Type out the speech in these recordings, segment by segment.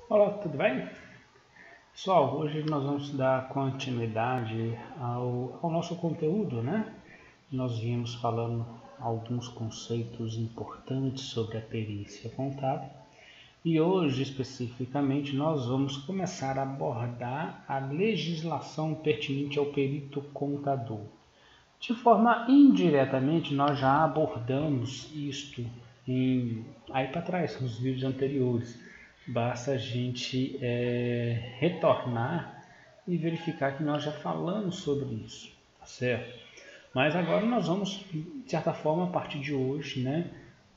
Olá, tudo bem? Pessoal, hoje nós vamos dar continuidade ao nosso conteúdo, né? Nós vimos falando alguns conceitos importantes sobre a perícia contábil e hoje, especificamente, nós vamos começar a abordar a legislação pertinente ao perito contador. De forma indiretamente, nós já abordamos isto aí para trás, nos vídeos anteriores. Basta a gente retornar e verificar que nós já falamos sobre isso, tá certo? Mas agora nós vamos, de certa forma, a partir de hoje, né,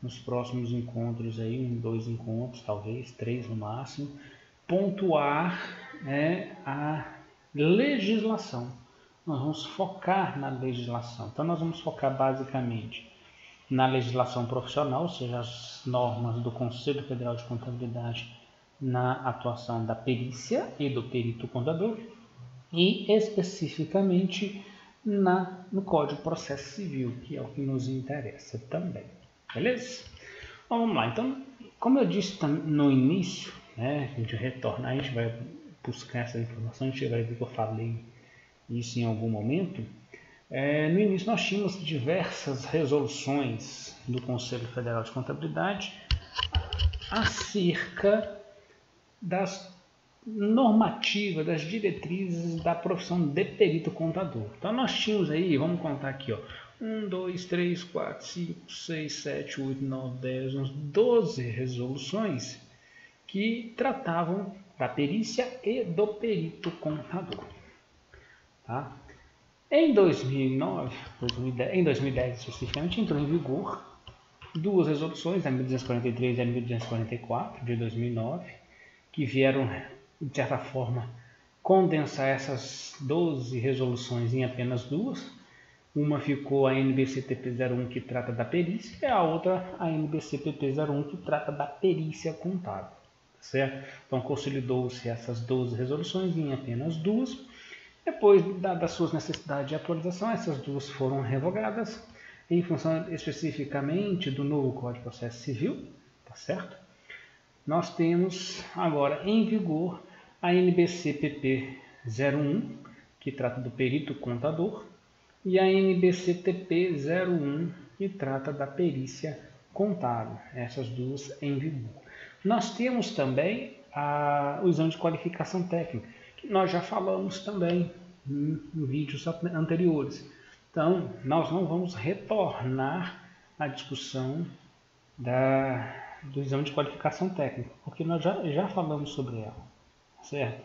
nos próximos encontros, aí, 2 encontros, talvez 3 no máximo, pontuar a legislação. Nós vamos focar na legislação. Então, nós vamos focar basicamente na legislação profissional, ou seja, as normas do Conselho Federal de Contabilidade na atuação da perícia e do perito contador e especificamente no Código de Processo Civil, que é o que nos interessa também. Beleza? Então, vamos lá. Então, como eu disse no início, né, a gente retornar, a gente vai buscar essa informação, a gente vai ver que eu falei isso em algum momento. No início nós tínhamos diversas resoluções do Conselho Federal de Contabilidade acerca das normativas, das diretrizes da profissão de perito contador. Então nós tínhamos aí, vamos contar aqui, ó, 1, 2, 3, 4, 5, 6, 7, 8, 9, 10, 11, 12 resoluções que tratavam da perícia e do perito contador. Tá? Em 2009, em 2010 especificamente, entrou em vigor 2 resoluções, a 1243 e a 1244 de 2009, que vieram, de certa forma, condensar essas 12 resoluções em apenas 2. Uma ficou a NBC-TP 01, que trata da perícia, e a outra a NBC-PP 01, que trata da perícia contábil. Certo? Então, consolidou-se essas 12 resoluções em apenas 2. Depois das suas necessidades de atualização, essas 2 foram revogadas em função especificamente do novo Código de Processo Civil, tá certo? Nós temos agora em vigor a NBC-PP 01, que trata do perito contador, e a NBC-TP 01, que trata da perícia contábil, essas 2 em vigor. Nós temos também o exame de qualificação técnica, que nós já falamos também em vídeos anteriores. Então, nós não vamos retornar à discussão do exame de qualificação técnica, porque nós já falamos sobre ela, certo?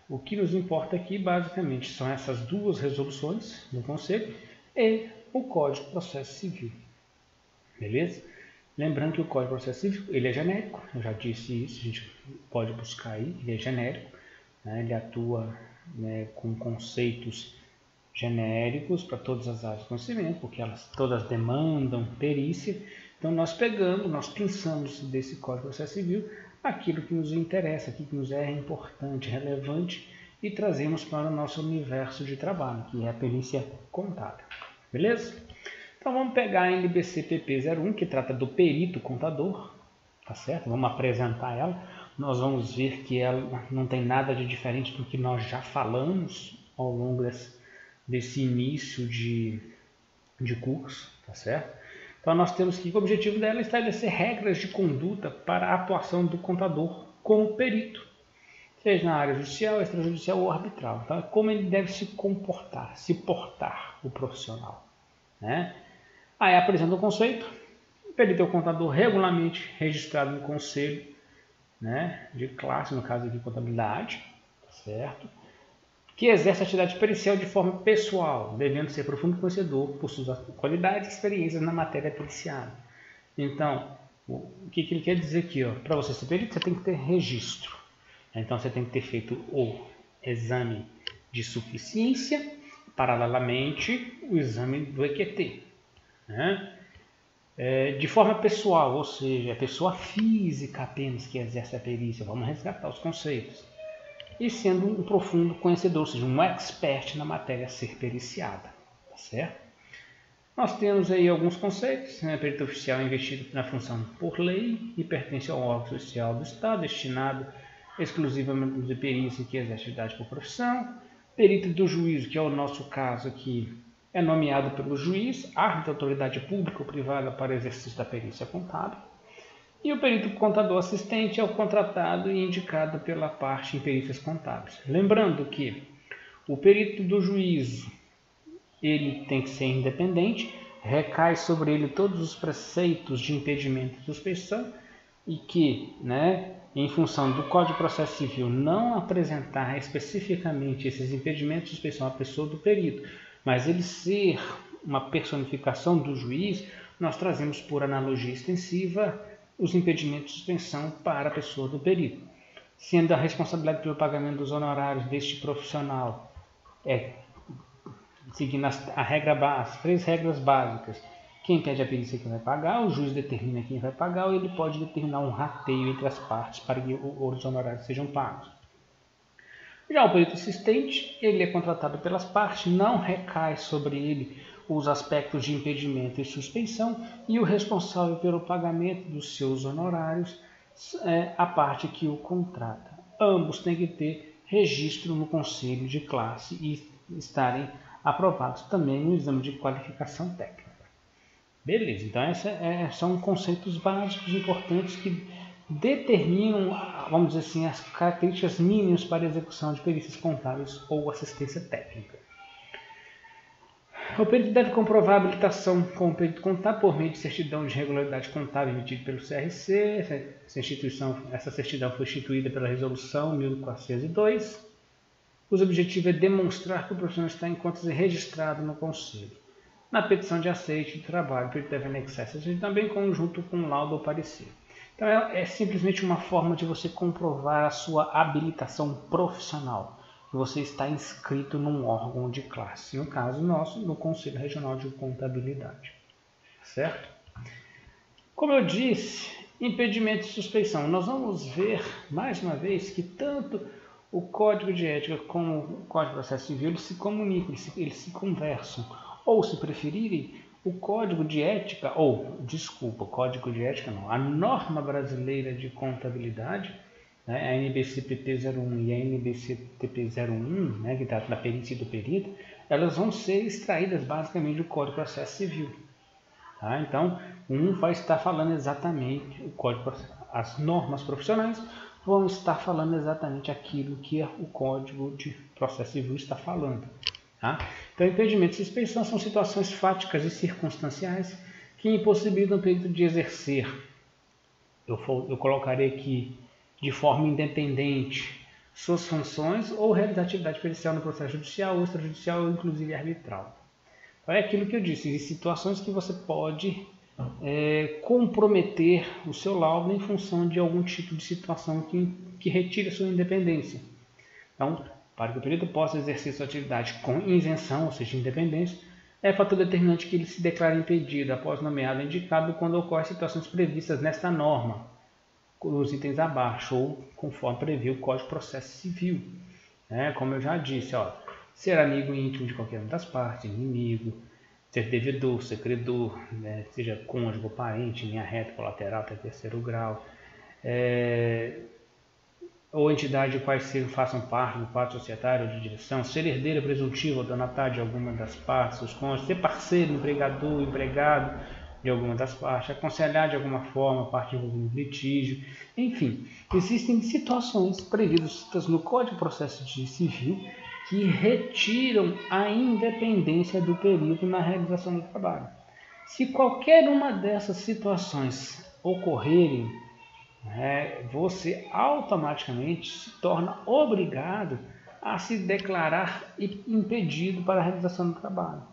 O que nos importa aqui, basicamente, são essas 2 resoluções do Conselho e o Código de Processo Civil, beleza? Lembrando que o Código de Processo Civil ele é genérico, eu já disse isso, a gente pode buscar aí, ele é genérico, né? Ele atua, né, com conceitos genéricos para todas as áreas de conhecimento, porque elas todas demandam perícia. Então nós pensamos desse Código de Processo Civil aquilo que nos interessa, aquilo que nos é importante, relevante e trazemos para o nosso universo de trabalho, que é a perícia contábil. Beleza? Então vamos pegar a NBC-PP 01, que trata do perito contador, tá certo? Vamos apresentar ela. Nós vamos ver que ela não tem nada de diferente do que nós já falamos ao longo desse início de curso, tá certo? Então nós temos que o objetivo dela é estabelecer regras de conduta para a atuação do contador como perito, seja na área judicial, extrajudicial ou arbitral. Então, como ele deve se comportar, se portar, o profissional, né? Aí apresenta o conceito, o perito é o contador regularmente registrado no conselho, né, de classe, no caso aqui contabilidade, certo? Que exerce a atividade pericial de forma pessoal, devendo ser profundo conhecedor por suas qualidades e experiências na matéria periciada. Então, o que ele quer dizer aqui? Para você ser perito, você tem que ter registro. Então, você tem que ter feito o exame de suficiência, paralelamente o exame do EQT. Né? De forma pessoal, ou seja, a pessoa física apenas que exerce a perícia. Vamos resgatar os conceitos. E sendo um profundo conhecedor, ou seja, um expert na matéria a ser periciada. Tá certo? Nós temos aí alguns conceitos. Né? Perito oficial é investido na função por lei e pertence ao órgão social do Estado, destinado exclusivamente de perícia que exerce atividade por profissão, perito do juízo, que é o nosso caso aqui, é nomeado pelo juiz, árbitro, autoridade pública ou privada para exercício da perícia contábil, e o perito contador assistente é o contratado e indicado pela parte em perícias contábeis. Lembrando que o perito do juízo, ele tem que ser independente, recai sobre ele todos os preceitos de impedimento de suspeição e que, em função do Código de Processo Civil não apresentar especificamente esses impedimentos de suspeição à pessoa do perito, mas ele ser uma personificação do juiz, nós trazemos por analogia extensiva os impedimentos de suspensão para a pessoa do perito, sendo a responsabilidade pelo pagamento dos honorários deste profissional seguindo as 3 regras básicas. Quem pede a perícia que vai pagar, o juiz determina quem vai pagar, ou ele pode determinar um rateio entre as partes para que os honorários sejam pagos. Já o perito assistente, ele é contratado pelas partes, não recai sobre ele os aspectos de impedimento e suspensão, e o responsável pelo pagamento dos seus honorários é a parte que o contrata. Ambos têm que ter registro no conselho de classe e estarem aprovados também no exame de qualificação técnica. Beleza, então esses são conceitos básicos importantes que determinam, vamos dizer assim, as características mínimas para a execução de perícias contábeis ou assistência técnica. O perito deve comprovar a habilitação como perito contábil por meio de certidão de regularidade contábil emitida pelo CRC. Essa certidão foi instituída pela Resolução 1402. O objetivo é demonstrar que o profissional está em contas registrado no Conselho. Na petição de aceite de trabalho, o perito deve anexar essa certidão também conjunto com laudo ou parecer. Então é simplesmente uma forma de você comprovar a sua habilitação profissional. Você está inscrito num órgão de classe, no caso nosso, no Conselho Regional de Contabilidade. Certo? Como eu disse, impedimento de suspeição. Nós vamos ver, mais uma vez, que tanto o Código de Ética como o Código de Processo Civil eles se comunicam, eles se conversam. Ou, se preferirem, o Código de Ética, Código de Ética não, a norma brasileira de contabilidade, a NBC-PP 01 e a NBC-TP 01, que trata da perícia e do perito, elas vão ser extraídas basicamente do Código de Processo Civil. Tá? Então, um vai estar falando exatamente, as normas profissionais vão estar falando exatamente aquilo que o Código de Processo Civil está falando. Tá? Então, impedimento e suspeição são situações fáticas e circunstanciais que impossibilitam o perito de exercer, eu colocarei aqui, de forma independente, suas funções ou realizar atividade pericial no processo judicial, ou extrajudicial ou inclusive arbitral. Então, é aquilo que eu disse, em situações que você pode comprometer o seu laudo em função de algum tipo de situação que retire a sua independência. Então, para que o perito possa exercer sua atividade com isenção, ou seja, independência, é fator determinante que ele se declare impedido após nomeado ou indicado quando ocorrem situações previstas nesta norma, os itens abaixo, ou conforme prevê o Código de Processo Civil. Como eu já disse, ser amigo íntimo de qualquer uma das partes, inimigo, ser devedor, ser credor, seja cônjuge ou parente, linha reta, colateral até terceiro grau, ou entidade de quais façam parte do pacto societário ou de direção, ser herdeiro presuntivo ou donatário de alguma das partes, os cônjuges, ser parceiro, empregador, empregado de alguma das partes, aconselhar de alguma forma a parte envolvida no litígio, enfim, existem situações previstas no Código de Processo Civil que retiram a independência do perito na realização do trabalho. Se qualquer uma dessas situações ocorrerem, você automaticamente se torna obrigado a se declarar impedido para a realização do trabalho.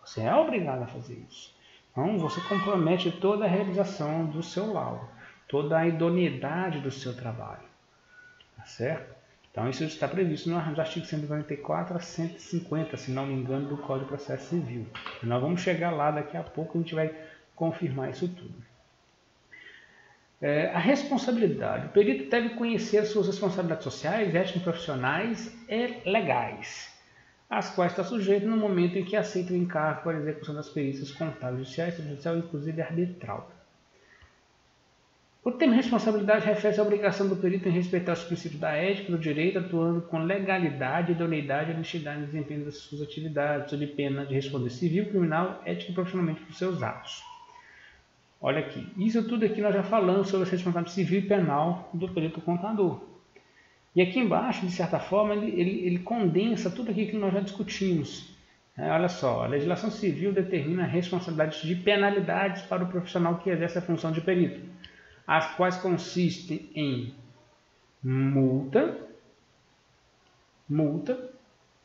Você é obrigado a fazer isso. Então, você compromete toda a realização do seu laudo, toda a idoneidade do seu trabalho. Tá certo? Então, isso está previsto nos artigos 144 a 150, se não me engano, do Código de Processo Civil. E nós vamos chegar lá daqui a pouco, a gente vai confirmar isso tudo. A responsabilidade. O perito deve conhecer as suas responsabilidades sociais, éticas, profissionais e legais, às quais está sujeito no momento em que aceita o encargo para a execução das perícias contábeis, judiciais, extrajudicial e inclusive arbitral. O termo responsabilidade refere-se à obrigação do perito em respeitar os princípios da ética e do direito, atuando com legalidade, idoneidade e honestidade no desempenho das suas atividades, sob pena de responder civil, criminal, ética e profissionalmente por seus atos. Olha aqui, isso tudo aqui nós já falamos sobre a responsabilidade civil e penal do perito contador. E aqui embaixo, de certa forma, ele condensa tudo aquilo que nós já discutimos. Olha só, a legislação civil determina responsabilidades de penalidades para o profissional que exerce a função de perito, as quais consistem em multa,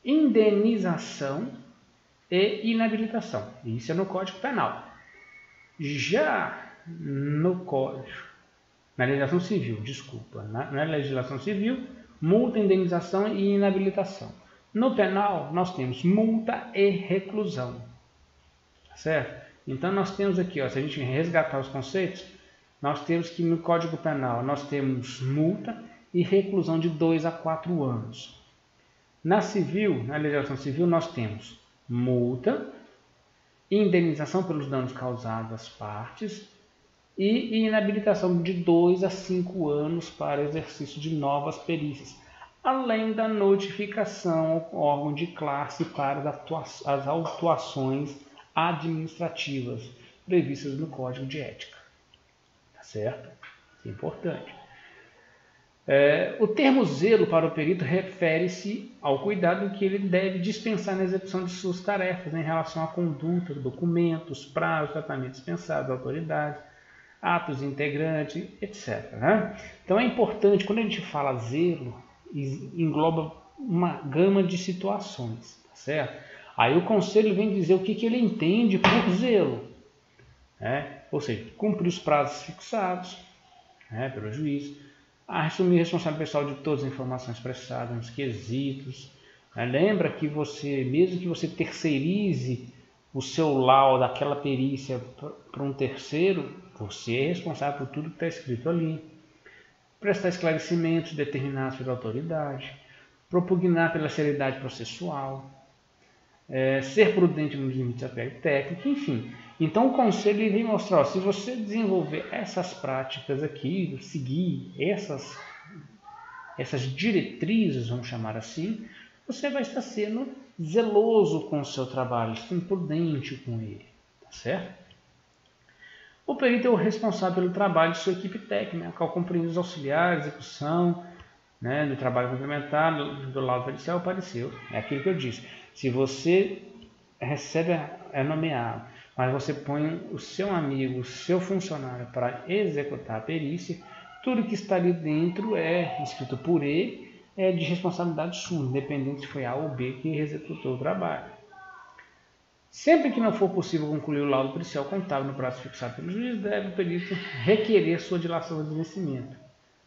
indenização e inabilitação. Isso é no Código Penal. Já no Código, na legislação civil, desculpa, na legislação civil, multa, indenização e inabilitação. No penal, nós temos multa e reclusão, certo? Então, nós temos aqui, ó, se a gente resgatar os conceitos, nós temos que no Código Penal nós temos multa e reclusão de 2 a 4 anos. Na civil, na legislação civil, nós temos multa, indenização pelos danos causados às partes e inabilitação de 2 a 5 anos para exercício de novas perícias, além da notificação ao órgão de classe para as autuações administrativas previstas no Código de Ética. Tá certo? Isso é importante. O termo zelo para o perito refere-se ao cuidado que ele deve dispensar na execução de suas tarefas em relação à conduta, documentos, prazos, tratamentos dispensados, autoridades, atos integrantes, etc. Né? Então é importante, quando a gente fala zelo, engloba uma gama de situações, tá certo? Aí o conselho vem dizer o que ele entende por zelo, né? Ou seja, cumprir os prazos fixados, né, pelo juiz, assumir a responsabilidade pessoal de todas as informações prestadas nos quesitos. Lembra que você, mesmo que você terceirize o seu laudo daquela perícia para um terceiro, você é responsável por tudo que está escrito ali. Prestar esclarecimentos determinados pela autoridade, propugnar pela seriedade processual, ser prudente nos limites do aspecto técnico, enfim. Então o conselho vem mostrar, se você desenvolver essas práticas aqui, seguir essas diretrizes, vamos chamar assim, você vai estar sendo zeloso com o seu trabalho, sendo prudente com ele, tá certo? O perito é o responsável pelo trabalho de sua equipe técnica, ao compreender os auxiliares, execução, né, do trabalho complementar, do laudo pericial ou parecer. É aquilo que eu disse. Se você recebe, é nomeado, mas você põe o seu amigo, o seu funcionário para executar a perícia, tudo que está ali dentro é escrito por ele, é de responsabilidade sua, independente se foi A ou B que executou o trabalho. Sempre que não for possível concluir o laudo pericial contábil no prazo fixado pelo juiz, deve o perito requerer sua dilação de vencimento,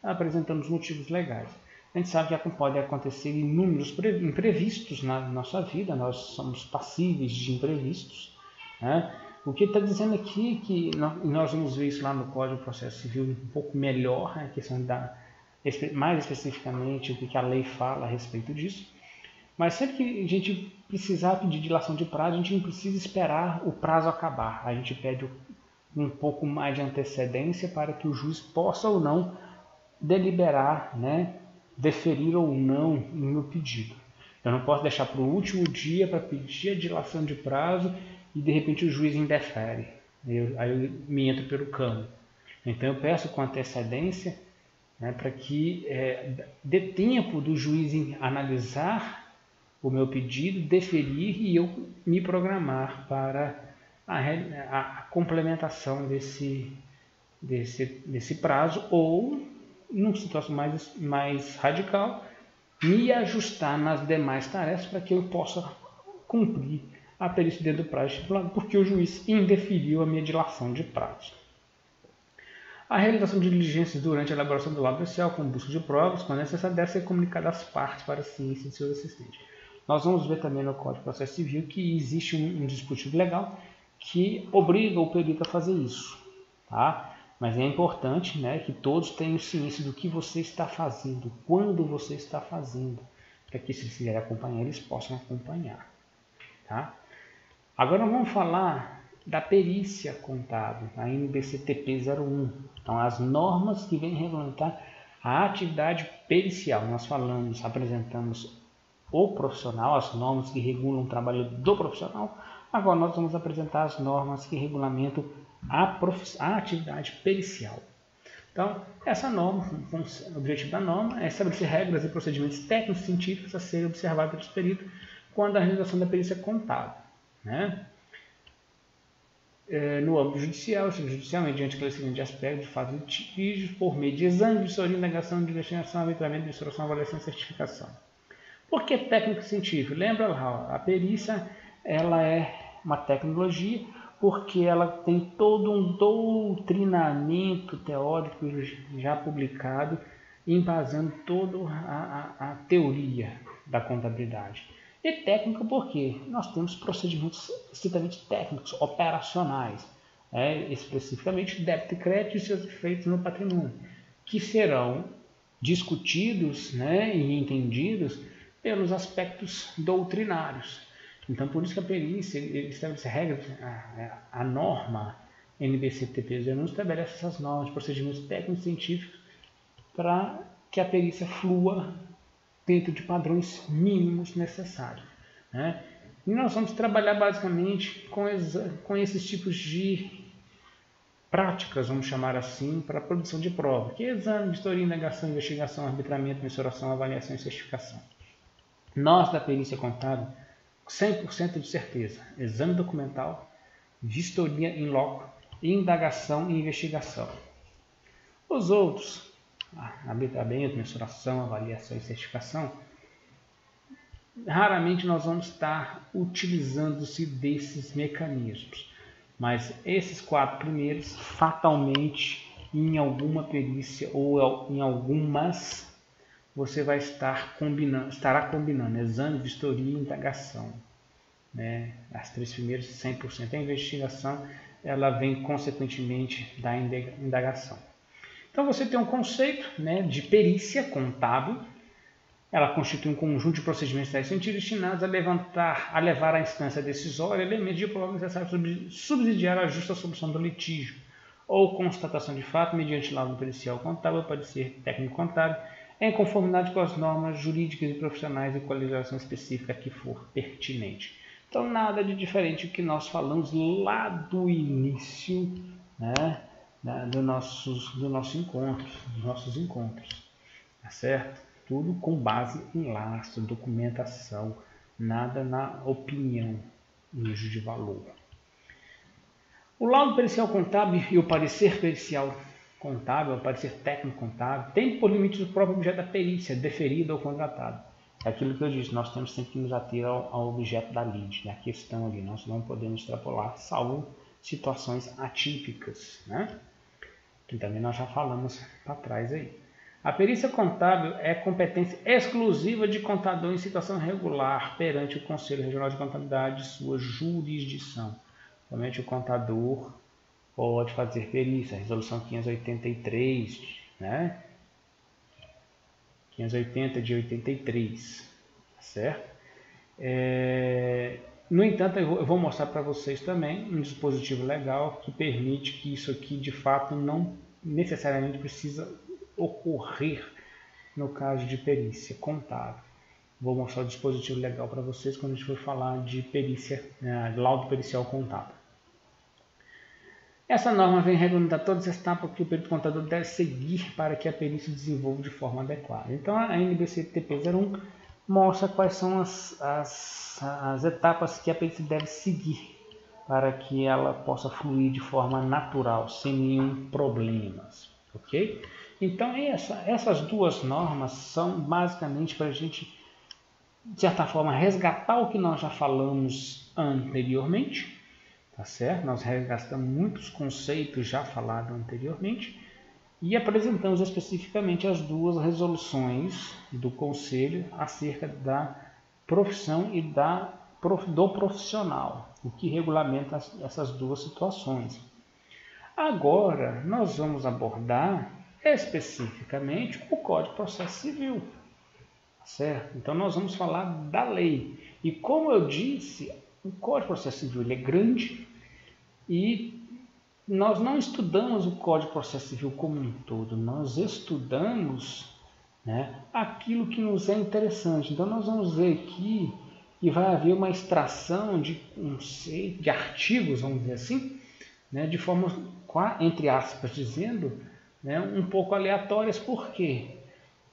apresentando os motivos legais. A gente sabe que pode acontecer inúmeros imprevistos na nossa vida, nós somos passíveis de imprevistos, né? O que ele está dizendo aqui, que nós vamos ver isso lá no Código de Processo Civil um pouco melhor, a questão mais especificamente o que a lei fala a respeito disso. Mas sempre que a gente precisar pedir dilação de prazo, a gente não precisa esperar o prazo acabar. A gente pede um pouco mais de antecedência para que o juiz possa ou não deliberar, né, deferir ou não o meu pedido. Eu não posso deixar para o último dia para pedir a dilação de prazo e de repente o juiz indefere. Aí eu me entro pelo cano. Então eu peço com antecedência, né, para que dê tempo do juiz analisar o meu pedido, deferir e eu me programar para a complementação desse prazo, ou, numa situação mais radical, me ajustar nas demais tarefas para que eu possa cumprir a perícia dentro do prazo estipulado, porque o juiz indeferiu a minha dilação de prazo. A realização de diligências durante a elaboração do laudo pericial com busca de provas, quando necessário, deve ser comunicada às partes para a ciência de seus assistentes. Nós vamos ver também no Código de Processo Civil que existe um dispositivo legal que obriga o perito a fazer isso, tá? Mas é importante, né, que todos tenham ciência do que você está fazendo, quando você está fazendo, para que, se eles quiserem acompanhar, eles possam acompanhar, tá? Agora vamos falar da perícia contábil, a NBCTP 01. Então, as normas que vêm regulamentar a atividade pericial. Nós apresentamos o profissional, as normas que regulam o trabalho do profissional. Agora nós vamos apresentar as normas que regulamentam a atividade pericial. Então, essa norma, o objetivo da norma é estabelecer regras e procedimentos técnicos científicos a serem observados pelos peritos quando a realização da perícia contábil, né? No âmbito judicial, mediante esclarecimento de aspectos de fatos litígios, por meio de exame, vistoria, indagação, de investigação, arbitramento, instrução, avaliação e certificação. Por que técnico científico? Lembra lá, a perícia ela é uma tecnologia porque ela tem todo um doutrinamento teórico já publicado, embasando toda a teoria da contabilidade. E técnico porque nós temos procedimentos estritamente técnicos, operacionais, especificamente débito e crédito e seus efeitos no patrimônio, que serão discutidos, e entendidos pelos aspectos doutrinários. Então, por isso que a perícia estabelece regras, a norma NBCTP 01 estabelece essas normas, procedimentos técnicos científicos para que a perícia flua dentro de padrões mínimos necessários, né? E nós vamos trabalhar basicamente com esses tipos de práticas, vamos chamar assim, para a produção de prova, que é exame, vistoria, indagação, investigação, arbitramento, mensuração, avaliação e certificação. Nós da perícia contábil, 100% de certeza, exame documental, vistoria in loco, indagação e investigação. Os outros, arbitramento, mensuração, avaliação e certificação, raramente nós vamos estar utilizando-se desses mecanismos. Mas esses 4 primeiros, fatalmente, em alguma perícia ou em algumas, você vai estará combinando exame, vistoria e indagação, né? As 3 primeiras, 100%. A investigação, ela vem consequentemente da indagação. Então você tem um conceito, de perícia contábil. Ela constitui um conjunto de procedimentos científicos destinados a levar à instância decisória elementos de prova necessários para subsidiar a justa solução do litígio ou constatação de fato mediante laudo pericial contábil, pode ser técnico contábil, em conformidade com as normas jurídicas e profissionais e com a legislação específica que for pertinente. Então, nada de diferente do que nós falamos lá do início, dos nossos encontros, tá certo? Tudo com base em lastro, documentação, nada na opinião, no juízo de valor. O laudo pericial contábil e o parecer pericial contábil, o parecer técnico contábil, tem por limite o próprio objeto da perícia, deferida ou contratada. É aquilo que eu disse, nós temos sempre que nos ater ao objeto da lide, a questão ali, nós não podemos extrapolar, salvo situações atípicas, que também nós já falamos para trás aí. A perícia contábil é competência exclusiva de contador em situação regular perante o Conselho Regional de Contabilidade de sua jurisdição. Somente o contador pode fazer perícia, resolução 583, 580 de 83, certo? No entanto, eu vou mostrar para vocês também um dispositivo legal que permite que isso aqui, de fato, não necessariamente precisa ocorrer no caso de perícia contábil. Vou mostrar o dispositivo legal para vocês quando a gente for falar de perícia, laudo pericial contábil. Essa norma vem regulamentar todas as etapas que o perito contador deve seguir para que a perícia se desenvolva de forma adequada. Então, a NBCTP 01 mostra quais são as etapas que a perícia deve seguir para que ela possa fluir de forma natural, sem nenhum problema, ok? Então, essas 2 normas são basicamente para a gente, de certa forma, resgatar o que nós já falamos anteriormente, tá certo? Nós resgatamos muitos conceitos já falados anteriormente e apresentamos especificamente as 2 resoluções do Conselho acerca da profissão e do profissional, o que regulamenta essas 2 situações. Agora, nós vamos abordar especificamente o Código de Processo Civil, certo? Então, nós vamos falar da lei. E como eu disse, o Código de Processo Civil ele é grande, E nós não estudamos o Código de Processo Civil como um todo, nós estudamos, né, aquilo que nos é interessante. Então nós vamos ver aqui que vai haver uma extração de conceito, de artigos, vamos dizer assim, né, de forma, entre aspas, dizendo, né, um pouco aleatórias. Por quê?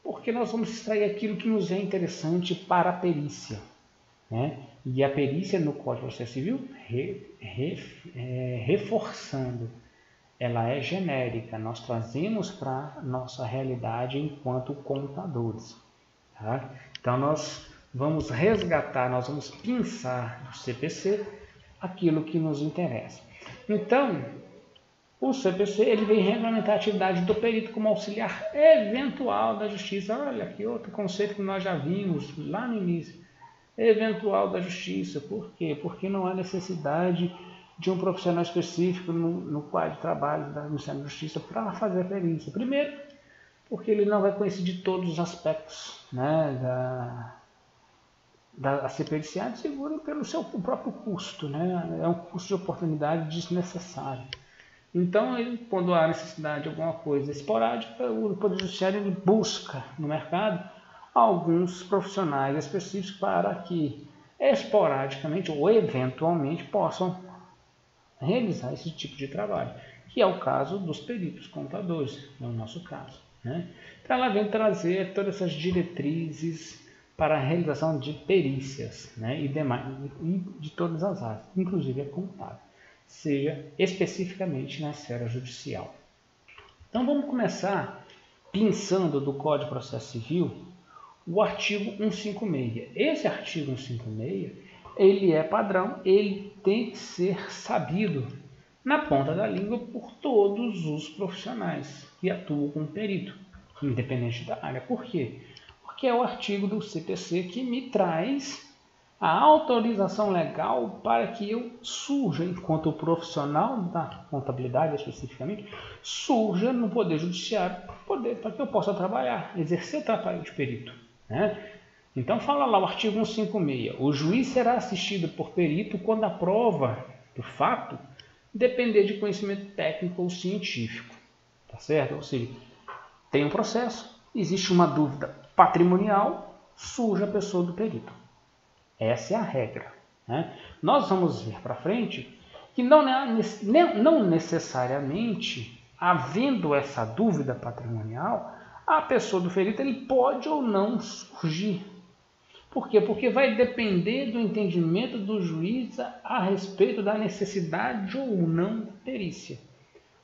Porque nós vamos extrair aquilo que nos é interessante para a perícia, né? E a perícia no Código de Processo Civil, reforçando, ela é genérica, nós trazemos para a nossa realidade enquanto contadores. Tá? Então nós vamos resgatar, nós vamos pinçar do CPC aquilo que nos interessa. Então, o CPC ele vem regulamentar a atividade do perito como auxiliar eventual da justiça. Olha aqui outro conceito que nós já vimos lá no início. Eventual da justiça. Por quê? Porque não há necessidade de um profissional específico no quadro de trabalho da Ministério da Justiça para fazer a perícia. Primeiro, porque ele não vai conhecer de todos os aspectos, né, a ser periciado. Segundo, pelo seu próprio custo, né? É um custo de oportunidade desnecessário. Então, quando há necessidade de alguma coisa esporádica, o Poder Judiciário ele busca no mercado alguns profissionais específicos para que esporadicamente ou eventualmente possam realizar esse tipo de trabalho, que é o caso dos peritos contadores, no nosso caso, né? Então ela vem trazer todas essas diretrizes para a realização de perícias, né? E de todas as áreas, inclusive a contábil, seja especificamente na esfera judicial. Então vamos começar pinçando do Código de Processo Civil o artigo 156. Esse artigo 156, ele é padrão, ele tem que ser sabido na ponta da língua por todos os profissionais que atuam como perito, independente da área. Por quê? Porque é o artigo do CPC que me traz a autorização legal para que eu surja, enquanto profissional da contabilidade especificamente, surja no Poder Judiciário para que eu possa trabalhar, exercer o trabalho de perito, né? Então fala lá o artigo 156, o juiz será assistido por perito quando a prova do fato depender de conhecimento técnico ou científico, tá certo? Ou seja, tem um processo, existe uma dúvida patrimonial, surge a pessoa do perito. Essa é a regra, né? Nós vamos ver para frente que não necessariamente, havendo essa dúvida patrimonial, a pessoa do perito ele pode ou não surgir. Por quê? Porque vai depender do entendimento do juiz a respeito da necessidade ou não da perícia.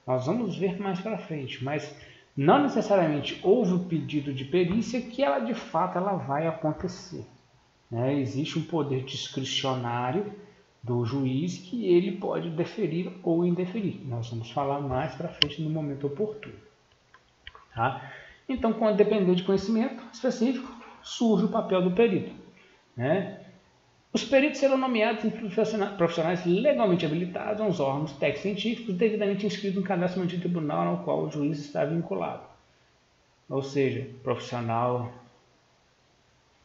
Nós vamos ver mais para frente, mas não necessariamente houve o pedido de perícia que ela de fato ela vai acontecer. Existe um poder discricionário do juiz que ele pode deferir ou indeferir. Nós vamos falar mais para frente no momento oportuno. Tá? Então, quando depender de conhecimento específico, surge o papel do perito, né? Os peritos serão nomeados em profissionais legalmente habilitados aos órgãos técnicos científicos devidamente inscritos no cadastro de tribunal ao qual o juiz está vinculado. Ou seja, profissional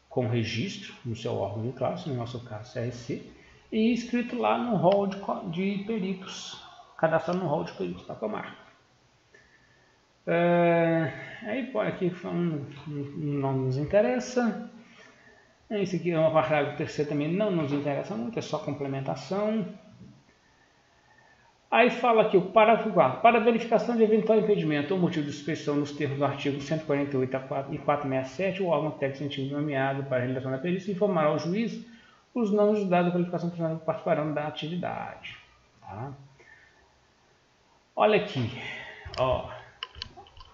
com registro no seu órgão de classe, no nosso caso CRC, e inscrito lá no rol de peritos, cadastrado no rol de peritos da comarca. Aí aqui não nos interessa. Esse aqui é um parágrafo terceiro também não nos interessa muito, é só complementação. Aí fala aqui o parágrafo 4. Para verificação de eventual impedimento ou motivo de suspeição nos termos do artigo 148 e 467, o órgão técnico científico nomeado para a realização da perícia informará ao juiz os nomes dos dados da qualificação profissional que participarão da atividade. Tá? Olha aqui, ó,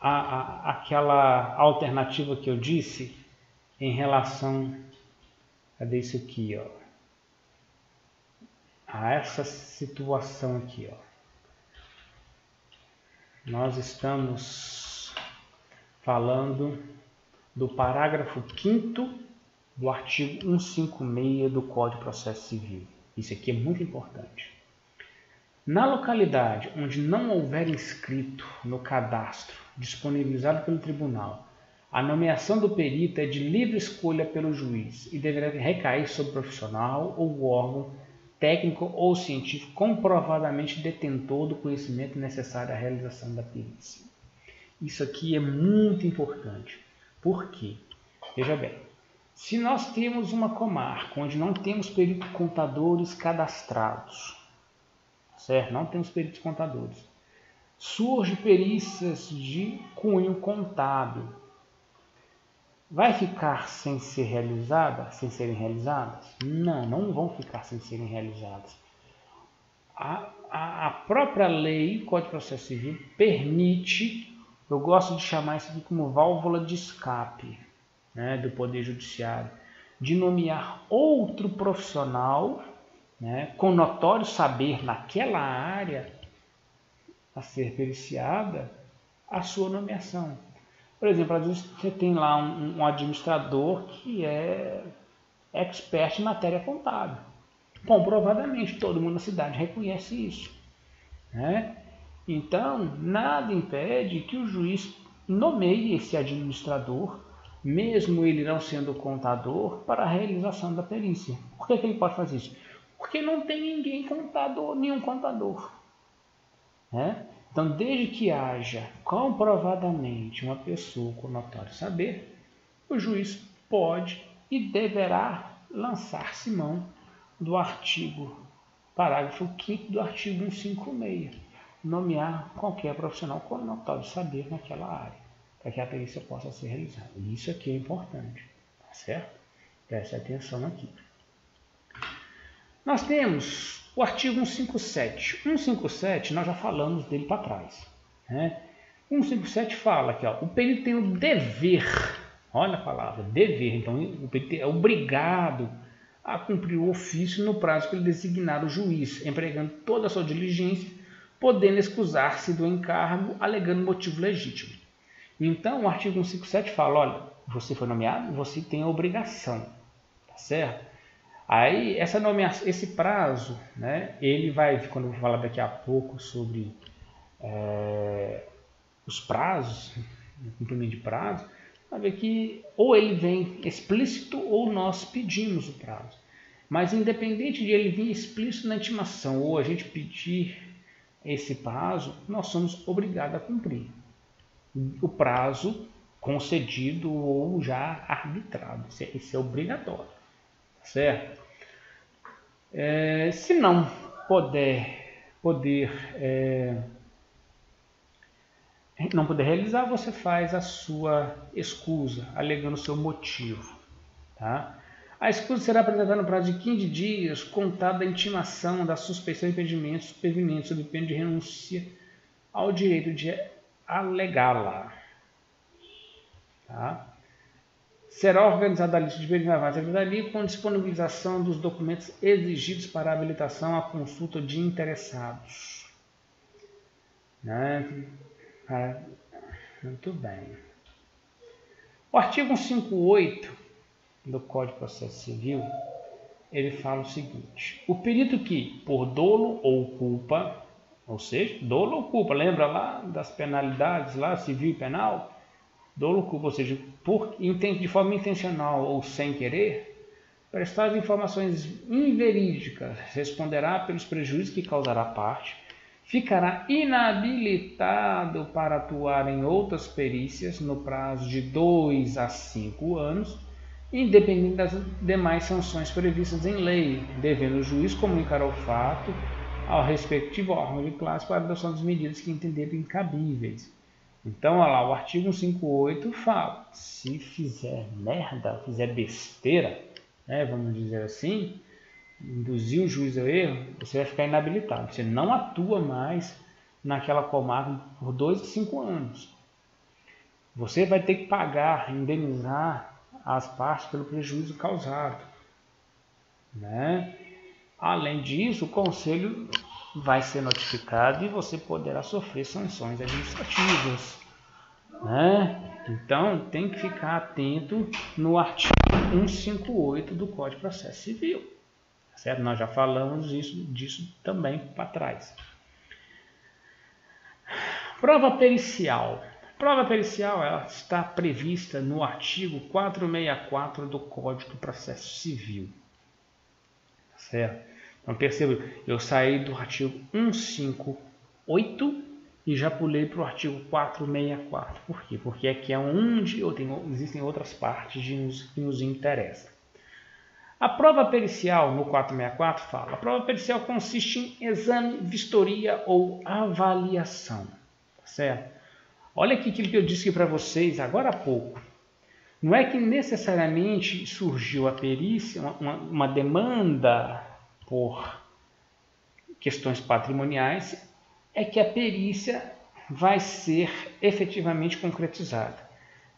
aquela alternativa que eu disse em relação, cadê isso aqui, ó? A essa situação aqui, ó. Nós estamos falando do parágrafo 5º do artigo 156 do Código de Processo Civil. Isso aqui é muito importante. Na localidade onde não houver inscrito no cadastro disponibilizado pelo tribunal, a nomeação do perito é de livre escolha pelo juiz e deverá recair sobre o profissional ou o órgão técnico ou científico comprovadamente detentor do conhecimento necessário à realização da perícia. Isso aqui é muito importante. Por quê? Veja bem, se nós temos uma comarca onde não temos peritos contadores cadastrados, certo? Não temos peritos contadores, surge perícias de cunho contábil, vai ficar sem ser realizada, sem serem realizadas? Não, não vão ficar sem serem realizadas. A própria lei, Código de Processo Civil, permite, eu gosto de chamar isso aqui como válvula de escape, né, do Poder Judiciário, de nomear outro profissional, né, com notório saber naquela área a ser periciada, a sua nomeação. Por exemplo, às vezes você tem lá um administrador que é expert em matéria contábil. Comprovadamente, todo mundo na cidade reconhece isso, né? Então, nada impede que o juiz nomeie esse administrador, mesmo ele não sendo contador, para a realização da perícia. Por que ele pode fazer isso? Porque não tem ninguém contador, nenhum contador, né? Então, desde que haja comprovadamente uma pessoa com notório saber, o juiz pode e deverá lançar-se mão do artigo, parágrafo 5º do artigo 156, nomear qualquer profissional com notório saber naquela área, para que a perícia possa ser realizada. Isso aqui é importante, tá certo? Preste atenção aqui. Nós temos o artigo 157. 157, nós já falamos dele para trás, né? 157 fala que o perito tem o dever, olha a palavra, dever, então o perito é obrigado a cumprir o ofício no prazo que ele designar o juiz, empregando toda a sua diligência, podendo excusar-se do encargo, alegando motivo legítimo. Então, o artigo 157 fala, olha, você foi nomeado, você tem a obrigação, tá certo? Aí, essa nomeação, esse prazo, né, ele vai, quando eu vou falar daqui a pouco sobre os prazos, o cumprimento de prazo, vai ver que ou ele vem explícito ou nós pedimos o prazo. Mas independente de ele vir explícito na intimação ou a gente pedir esse prazo, nós somos obrigados a cumprir o prazo concedido ou já arbitrado. Isso é obrigatório, certo? Se não não poder realizar, você faz a sua escusa, alegando o seu motivo, tá? A escusa será apresentada no prazo de 15 dias, contado da intimação, da suspeição e impedimento superveniente sob pena de renúncia ao direito de alegá-la, tá? Será organizada a lista de verificação dali com disponibilização dos documentos exigidos para a habilitação à consulta de interessados, né? Muito bem. O artigo 158 do Código de Processo Civil, ele fala o seguinte: o perito que, por dolo ou culpa, ou seja, dolo ou culpa, lembra lá das penalidades lá, civil e penal? Dolo ou culpa, ou seja, de forma intencional ou sem querer, prestar as informações inverídicas, responderá pelos prejuízos que causará a parte, ficará inabilitado para atuar em outras perícias no prazo de 2 a 5 anos, independente das demais sanções previstas em lei, devendo o juiz comunicar o fato ao respectivo órgão de classe para a adoção das medidas que entenderem cabíveis. Então, olha lá, o artigo 158 fala, se fizer merda, fizer besteira, né, vamos dizer assim, induzir o juiz ao erro, você vai ficar inabilitado. Você não atua mais naquela comarca por 2 a 5 anos. Você vai ter que pagar, indenizar as partes pelo prejuízo causado, né? Além disso, o conselho vai ser notificado e você poderá sofrer sanções administrativas, né? Então, tem que ficar atento no artigo 158 do Código de Processo Civil. Certo? Nós já falamos disso também para trás. Prova pericial. Prova pericial ela está prevista no artigo 464 do Código de Processo Civil. Certo? Então perceba, eu saí do artigo 158 e já pulei para o artigo 464. Por quê? Porque aqui é onde existem outras partes que nos interessam. A prova pericial no 464 fala: a prova pericial consiste em exame, vistoria ou avaliação. Certo? Olha aqui aquilo que eu disse para vocês agora há pouco. Não é que necessariamente surgiu a perícia, uma demanda por questões patrimoniais, é que a perícia vai ser efetivamente concretizada.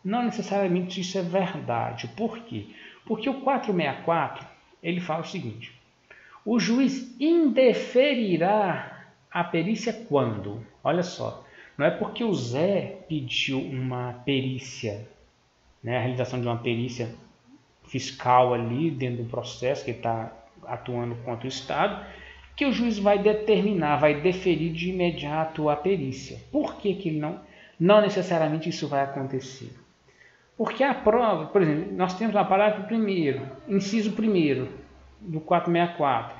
Não necessariamente isso é verdade. Por quê? Porque o 464 ele fala o seguinte: o juiz indeferirá a perícia quando? Olha só, não é porque o Zé pediu uma perícia, né, a realização de uma perícia fiscal ali dentro do processo que está atuando contra o Estado, que o juiz vai determinar, vai deferir de imediato a perícia. Por que ele não necessariamente isso vai acontecer? Porque a prova, por exemplo, nós temos no parágrafo 1º, inciso 1º do 464.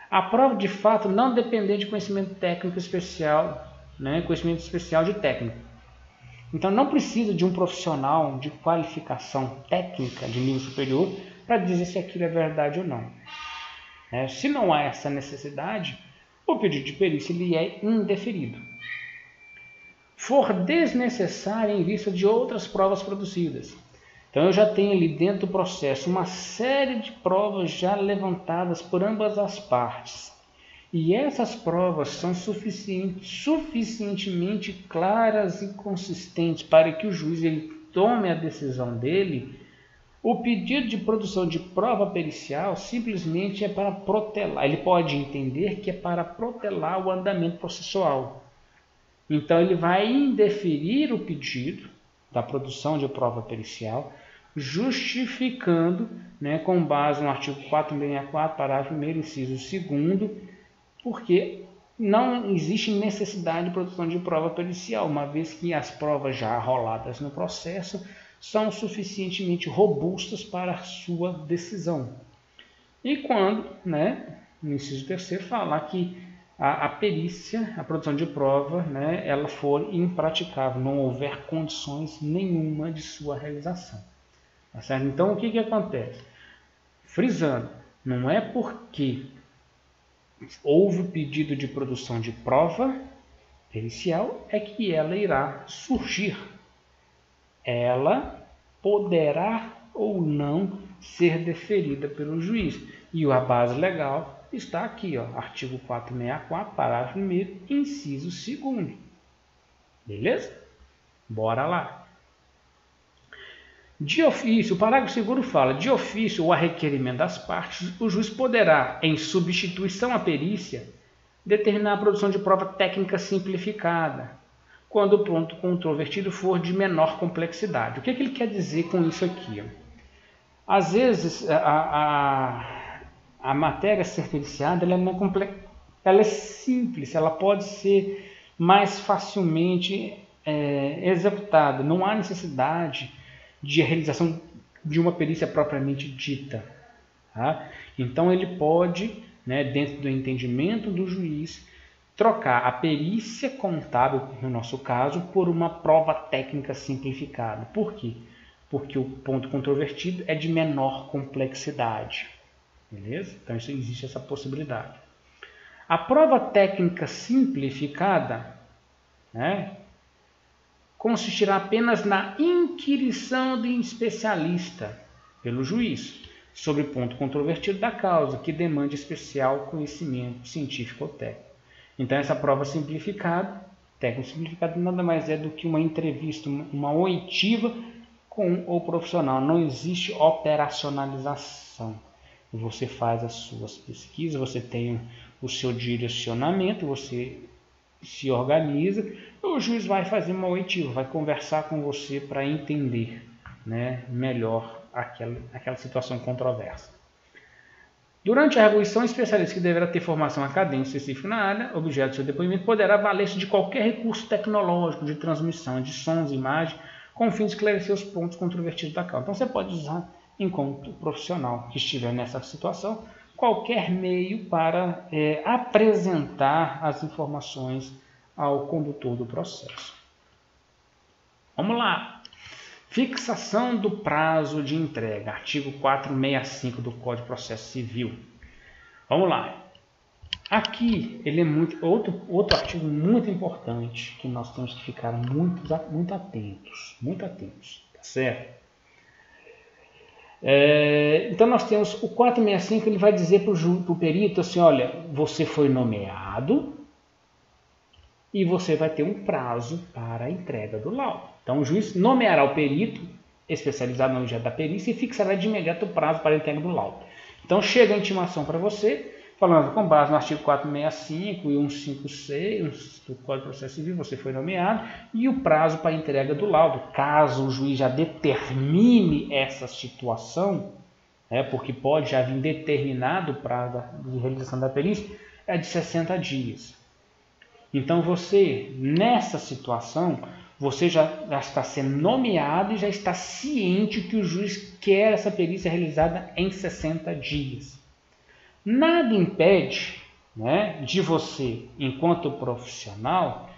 A prova de fato não depende de conhecimento técnico especial, né, conhecimento especial de técnico. Então não precisa de um profissional de qualificação técnica de nível superior para dizer se aquilo é verdade ou não. Se não há essa necessidade, o pedido de perícia ele é indeferido. For desnecessário em vista de outras provas produzidas. Então eu já tenho ali dentro do processo uma série de provas já levantadas por ambas as partes. E essas provas são suficientemente claras e consistentes para que o juiz ele tome a decisão dele. O pedido de produção de prova pericial simplesmente é para protelar. Ele pode entender que é para protelar o andamento processual. Então ele vai indeferir o pedido da produção de prova pericial, justificando, né, com base no artigo 464, parágrafo 1º, inciso 2º, porque não existe necessidade de produção de prova pericial, uma vez que as provas já roladas no processo são suficientemente robustas para a sua decisão. E quando, né, no inciso 3º, falar que a perícia, a produção de prova, né, ela for impraticável, não houver condições nenhuma de sua realização. Tá certo? Então, o que acontece? Frisando, não é porque houve o pedido de produção de prova pericial é que ela irá surgir. Ela poderá ou não ser deferida pelo juiz. E a base legal está aqui, ó, artigo 464, parágrafo 1º, inciso 2º. Beleza? Bora lá. De ofício, o parágrafo 2º fala: de ofício ou a requerimento das partes, o juiz poderá, em substituição à perícia, determinar a produção de prova técnica simplificada, quando o ponto controvertido for de menor complexidade. O que ele quer dizer com isso aqui? Às vezes, a matéria a ser periciada ela é simples, ela pode ser mais facilmente executada. Não há necessidade de realização de uma perícia propriamente dita. Tá? Então ele pode, né, dentro do entendimento do juiz, trocar a perícia contábil, no nosso caso, por uma prova técnica simplificada. Por quê? Porque o ponto controvertido é de menor complexidade. Beleza? Então existe essa possibilidade. A prova técnica simplificada, né, consistirá apenas na inquirição de um especialista pelo juiz sobre o ponto controvertido da causa, que demande especial conhecimento científico ou técnico. Então, essa prova simplificada, técnico simplificado, nada mais é do que uma entrevista, uma oitiva com o profissional. Não existe operacionalização. Você faz as suas pesquisas, você tem o seu direcionamento, você se organiza, o juiz vai fazer uma oitiva, vai conversar com você para entender, né, melhor aquela situação controversa. Durante a arguição, o especialista que deverá ter formação acadêmica específica na área, objeto do seu depoimento, poderá valer-se de qualquer recurso tecnológico de transmissão de sons e imagens, com o fim de esclarecer os pontos controvertidos da causa. Então você pode usar, enquanto profissional que estiver nessa situação, qualquer meio para apresentar as informações ao condutor do processo. Vamos lá. Fixação do prazo de entrega, artigo 465 do Código de Processo Civil. Vamos lá. Aqui ele é outro artigo muito importante que nós temos que ficar muito atentos, tá certo? Então nós temos o 465, ele vai dizer para o perito assim, olha, você foi nomeado e você vai ter um prazo para a entrega do laudo. Então o juiz nomeará o perito especializado no objeto da perícia e fixará de imediato o prazo para a entrega do laudo. Então chega a intimação para você, falando com base no artigo 465 e 156 do Código de Processo Civil, você foi nomeado, e o prazo para a entrega do laudo, caso o juiz já determine essa situação, porque pode já vir determinado o prazo de realização da perícia, é de 60 dias. Então você, nessa situação, você já está sendo nomeado e já está ciente que o juiz quer essa perícia realizada em 60 dias. Nada impede, de você, enquanto profissional,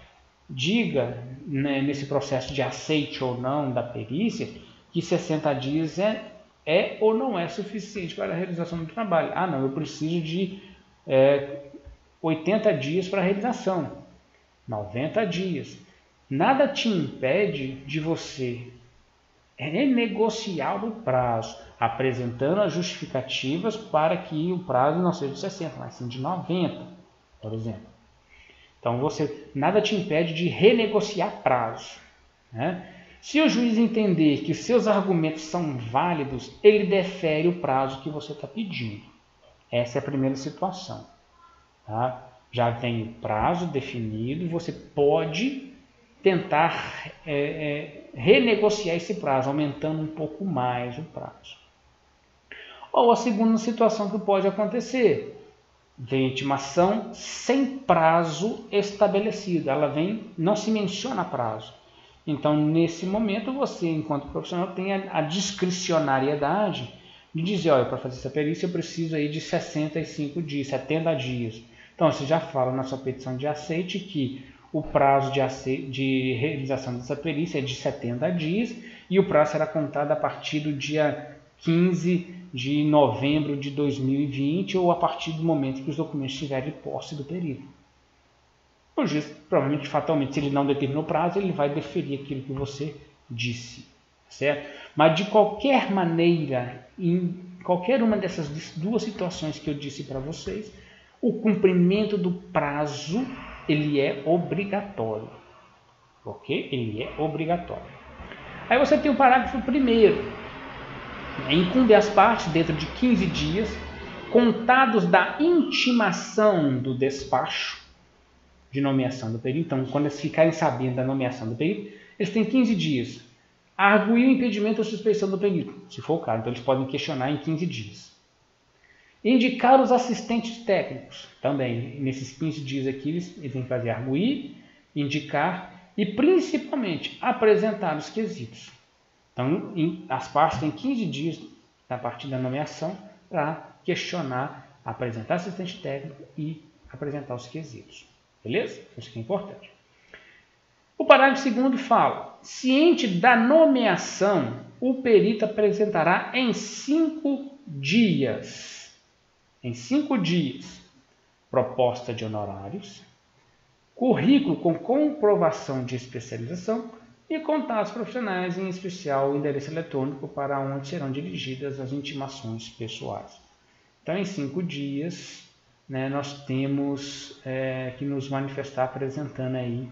diga, nesse processo de aceite ou não da perícia, que 60 dias é ou não é suficiente para a realização do trabalho. Ah, não, eu preciso de 80 dias para a realização, 90 dias. Nada te impede de você renegociar o prazo, apresentando as justificativas para que o prazo não seja de 60, mas sim de 90, por exemplo. Então, nada te impede de renegociar prazo. Se o juiz entender que os seus argumentos são válidos, ele defere o prazo que você está pedindo. Essa é a primeira situação. Já tem o prazo definido, você pode tentar renegociar esse prazo, aumentando um pouco mais o prazo. Ou a segunda situação que pode acontecer, vem intimação sem prazo estabelecido, não se menciona prazo. Então, nesse momento, você, enquanto profissional, tem a discricionariedade de dizer, olha, para fazer essa perícia eu preciso aí de 65 dias, 70 dias. Então, você já fala na sua petição de aceite que o prazo de realização dessa perícia é de 70 dias e o prazo será contado a partir do dia 15 de novembro de 2020 ou a partir do momento que os documentos estiverem de posse do perito. O juiz, provavelmente, fatalmente, se ele não determinou o prazo, ele vai deferir aquilo que você disse, certo? Mas, de qualquer maneira, em qualquer uma dessas duas situações que eu disse para vocês, o cumprimento do prazo ele é obrigatório, ok? Ele é obrigatório. Aí você tem o parágrafo 1º. Incumbe às partes, dentro de 15 dias, contados da intimação do despacho de nomeação do perito. Então, quando eles ficarem sabendo da nomeação do perito, eles têm 15 dias a arguir o impedimento ou suspeição do perito, se for o caso. Então, eles podem questionar em 15 dias. Indicar os assistentes técnicos. Também, nesses 15 dias aqui, eles têm que fazer arguir, indicar e, principalmente, apresentar os quesitos. Então, as partes têm 15 dias, a partir da nomeação, para questionar, apresentar assistente técnico e apresentar os quesitos. Beleza? Isso aqui é importante. O parágrafo 2º fala, ciente da nomeação, o perito apresentará em 5 dias. Em 5 dias, proposta de honorários, currículo com comprovação de especialização e contatos profissionais, em especial o endereço eletrônico para onde serão dirigidas as intimações pessoais. Então, em 5 dias, nós temos que nos manifestar apresentando aí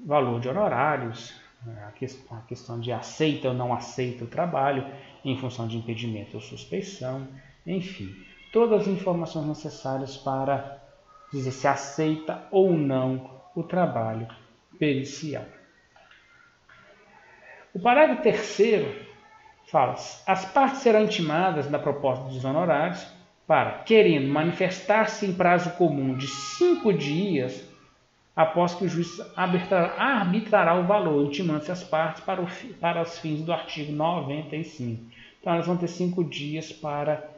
valor de honorários, a questão de aceita ou não aceita o trabalho, em função de impedimento ou suspeição, enfim, todas as informações necessárias para dizer se aceita ou não o trabalho pericial. O parágrafo 3º fala: as partes serão intimadas na proposta dos honorários para, querendo manifestar-se em prazo comum de 5 dias, após que o juiz arbitrará o valor, intimando-se as partes para os fins do artigo 95. Então, elas vão ter 5 dias para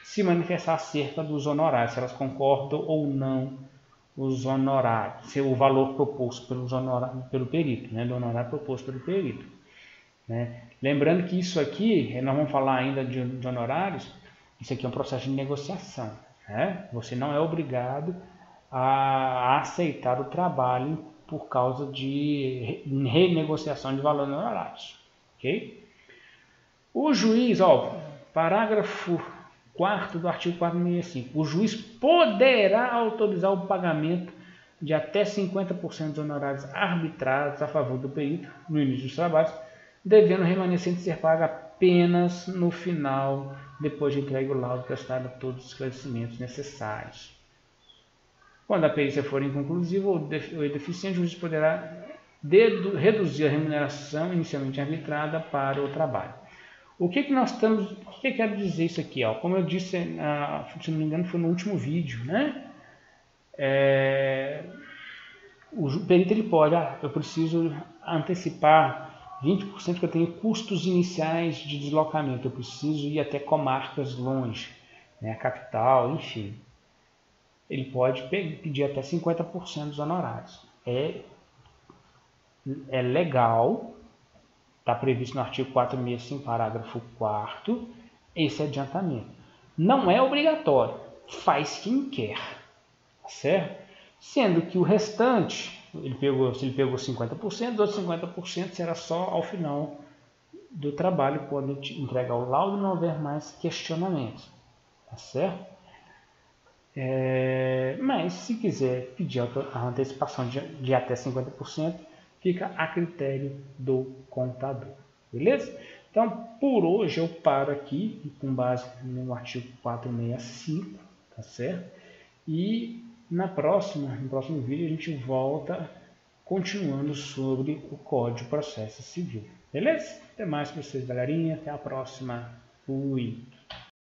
se manifestar acerca dos honorários, se elas concordam ou não os honorários, se o valor proposto pelo perito, né, do honorário proposto pelo perito. Né? Lembrando que isso aqui, nós vamos falar ainda de honorários, isso aqui é um processo de negociação. Né? Você não é obrigado a aceitar o trabalho por causa de renegociação de valores honorários. Okay? O juiz, parágrafo 4º do artigo 465, o juiz poderá autorizar o pagamento de até 50% dos honorários arbitrados a favor do perito no início dos trabalhos, devendo o remanescente ser pago apenas no final, depois de entregue o laudo prestado todos os esclarecimentos necessários. Quando a perícia for inconclusiva ou deficiente, o juiz poderá reduzir a remuneração inicialmente arbitrada para o trabalho. O que nós estamos? O que eu quero dizer isso aqui? Como eu disse, se não me engano, foi no último vídeo, né? O perito ele pode, eu preciso antecipar 20% que eu tenho custos iniciais de deslocamento, eu preciso ir até comarcas longe, né, a capital, enfim. Ele pode pedir até 50% dos honorários. É legal. Está previsto no artigo 465, parágrafo 4º, esse adiantamento. Não é obrigatório, faz quem quer, tá certo? Sendo que o restante, se ele pegou 50%, os outros 50% será só ao final do trabalho, quando entregar o laudo e não houver mais questionamentos, tá certo? Mas se quiser pedir a antecipação de até 50%, fica a critério do contador, beleza? Então, por hoje eu paro aqui, com base no artigo 465, tá certo? E no próximo vídeo a gente volta continuando sobre o Código de Processo Civil, beleza? Até mais para vocês, galerinha, até a próxima, fui!